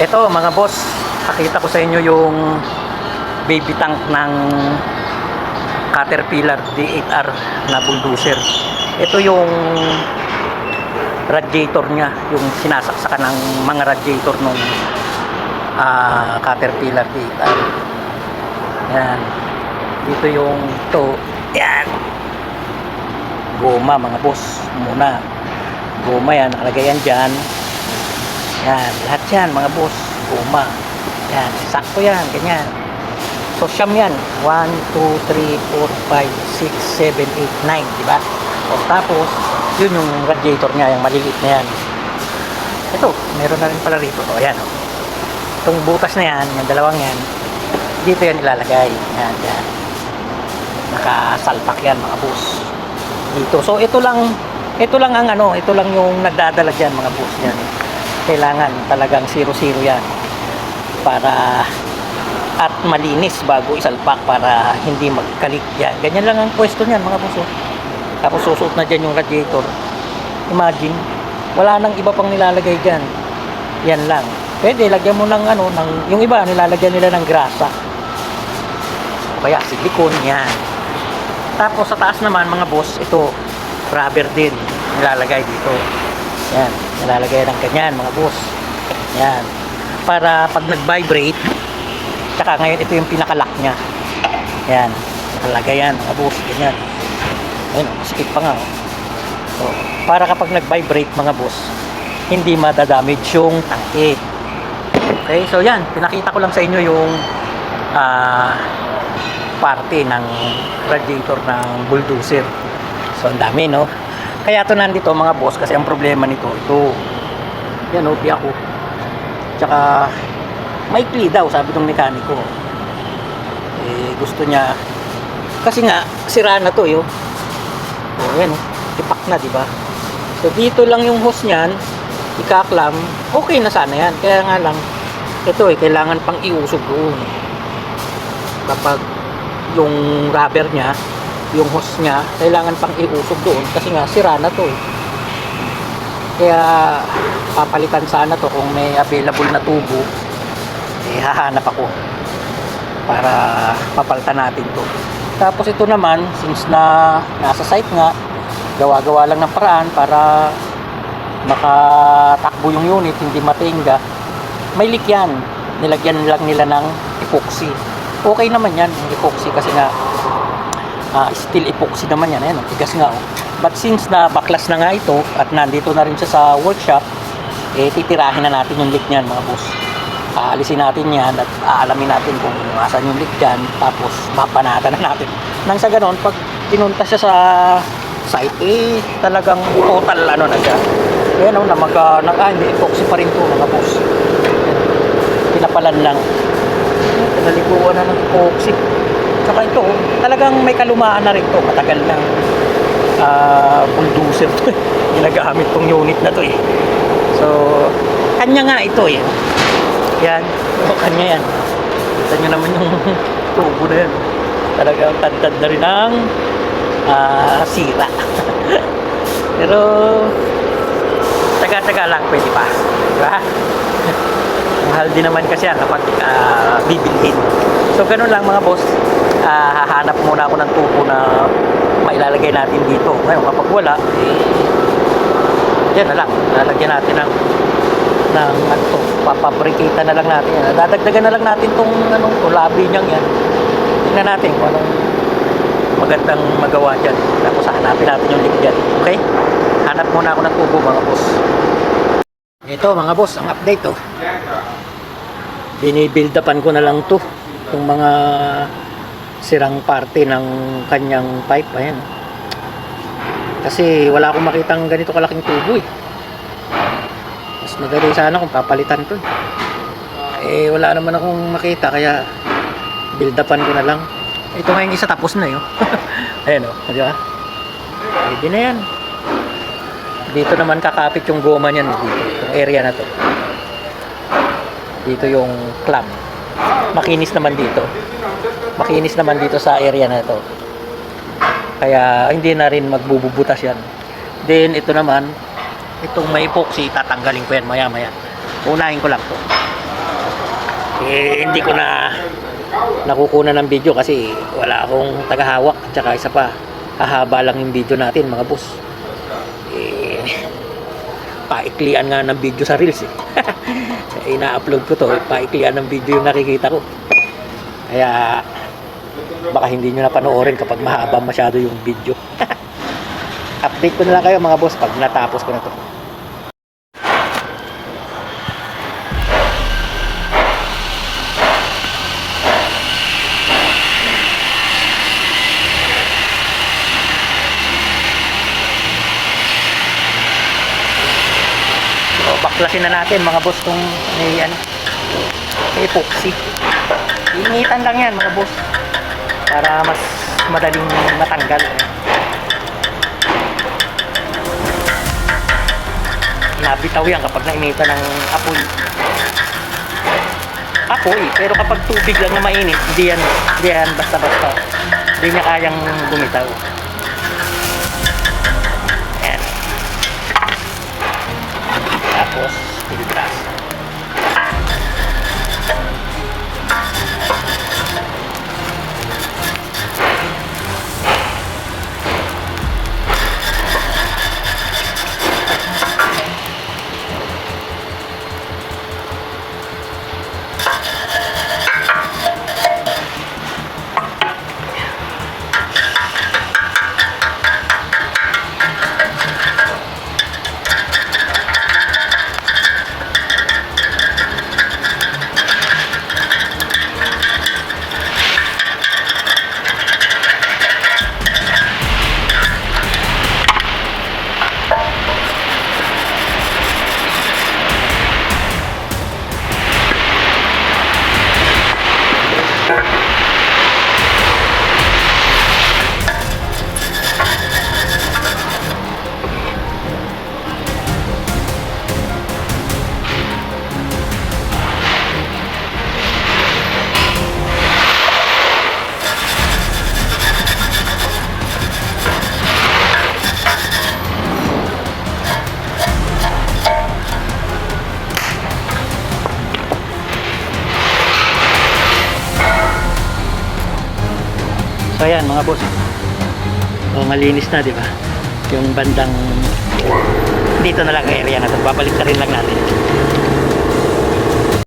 Ito mga boss, pakita ko sa inyo yung baby tank ng Caterpillar D8R na bulldozer. Ito yung radiator niya, yung sinasaksakan ng mga radiator ng Caterpillar D8R. Yan. Dito yung ito. Yan. Goma mga boss. Muna. Goma yan. Nakalagay yan dyan. Yan. Lahat yan mga boss. Goma. Yan. Sakto yan. Ganyan. So siyam yan. 1, 2, 3, 4, 5, 6, 7, 8, 9. Diba? O tapos, yun yung radiator niya. Yung maliliit na yan. Ito. Meron na rin pala rito. O yan. O. Itong butas na yan. Yung dalawang yan. Dito yan ilalagay. Yan. Yan. Nakasalpak yan mga boss. Dito. So ito lang ang ano, ito lang yung nagdadala diyan mga boss yan. Kailangan talagang 0-0 yan para at malinis bago isalpak para hindi magkalik yan. Ganyan lang ang pwesto niyan mga boss. Tapos susuot na diyan yung radiator. Imagine, wala nang iba pang nilalagay diyan. Yan lang. Pwede lagyan mo ng ano, yung iba nilalagyan nila ng grasa. O kaya silicone yan. Tapos sa taas naman mga boss, ito rubber din nilalagay dito. Yan, nilalagay ng ganyan mga boss. Yan. Para pag nag-vibrate, tsaka ngayon ito yung pinaka-lock niya. Yan, nilalagay yan mga boss, ganyan. Ayun, sikip pa nga. So, para kapag nag-vibrate mga boss, hindi madadamage yung tangke. Okay, so yan, pinakita ko lang sa inyo yung parte ng radiator ng bulldozer. So ang dami no. Kaya to nandito mga boss kasi ang problema nito ito. Yan oh, ako. Tsaka maikli daw sabi ng mekaniko. Gusto niya kasi nga sira na to yo. Oh, yan oh. Tipak na, di ba? So dito lang yung hose niyan, ikaklam, okay na sana yan. Kaya nga lang ito kailangan pang iusog doon. Kapag yung rubber niya, yung hose niya, kailangan pang iusog doon kasi nga sira na to. Kaya papalitan sana to kung may available na tubo. Hahanap ako para papalitan natin to. Tapos ito naman, since na nasa site nga, gawa-gawa lang ng paraan para makatakbo yung unit, hindi matingga. May leak yan. Nilagyan lang nila ng epoxy. Okay naman yan, yung epoxy kasi nga steel epoxy naman yan. Ayan, tigas nga. Oh. But since na baklas na nga ito at nandito na rin siya sa workshop, titirahin na natin yung leak niyan mga boss. Aalisin natin yan at aalamin natin kung asan yung leak dyan. Tapos mapanatan na natin. Nang sa ganon, pag pinunta siya sa site, talagang total ano na siya. Ayan o, hindi epoxy pa rin to mga boss. Pinapalan lang. Pinaliguan na ng epoxy. Saka ito, talagang may kalumaan na rin to. Matagal ng bulldozer to. Ginagamit tong unit na to eh. So, kanya nga ito eh. Yan. O, kanya yan. Kita nyo naman yung tubo na yan. Talagang tantad na rin ang sira. Pero, taga-taga lang pwede pa. Diba? Mahal din naman kasi yan kapag bibilhin. So ganun lang mga boss, hahanap muna ako ng tubo na mailalagay natin dito. Ngayon kapag wala, yan na lang, lalagyan natin ng ano to, papabricate na lang natin yan. Dadagdagan na lang natin tong labi niyang yan. Tingnan natin kung anong magandang magawa dyan. Tapos hanapin natin yung leak dyan. Okay? Hanap muna ako ng tubo mga boss. Ito mga boss, ang update to. Binibuild upan ko na lang to. Itong mga sirang parte ng kanyang pipe. Ayan. Kasi wala akong makitang ganito kalaking tubo eh. Mas madali sana kung papalitan to eh. Wala naman akong makita kaya build upan ko na lang. Ito nga yung isa tapos na yun. Ayan o, di ba? Pwede na yan. Dito naman kakapit yung goma niyan dito, yung area na to. Dito yung clamp. Makinis naman dito. Makinis naman dito sa area na to. Kaya hindi na rin magbububutas yan. Then ito naman, itong may epoxy, tatanggalin ko yan maya maya. Unahin ko lang to. hindi ko na nakukunan ng video kasi wala akong tagahawak. Tsaka isa pa, hahaba lang yung video natin mga boss. Paiklian nga ng video sa Reels eh. Ina-upload ko to, paiklian ng video yung nakikita ko. Kaya baka hindi nyo na panoorin kapag mahaba masyado yung video. Update ko na lang kayo mga boss pag natapos ko na to. Baklasin na natin mga boss kung may epoxy. Initan lang yan mga boss para mas madaling matanggal. Nabitaw yan kapag nainitan ng apoy, pero kapag tubig lang na mainit, hindi yan basta-basta, hindi niya kayang bumitaw. Tapos, pilitras. So ayan mga boss. O malinis na, di ba? Yung bandang dito na lang area na ito. Babalik na rin lang natin.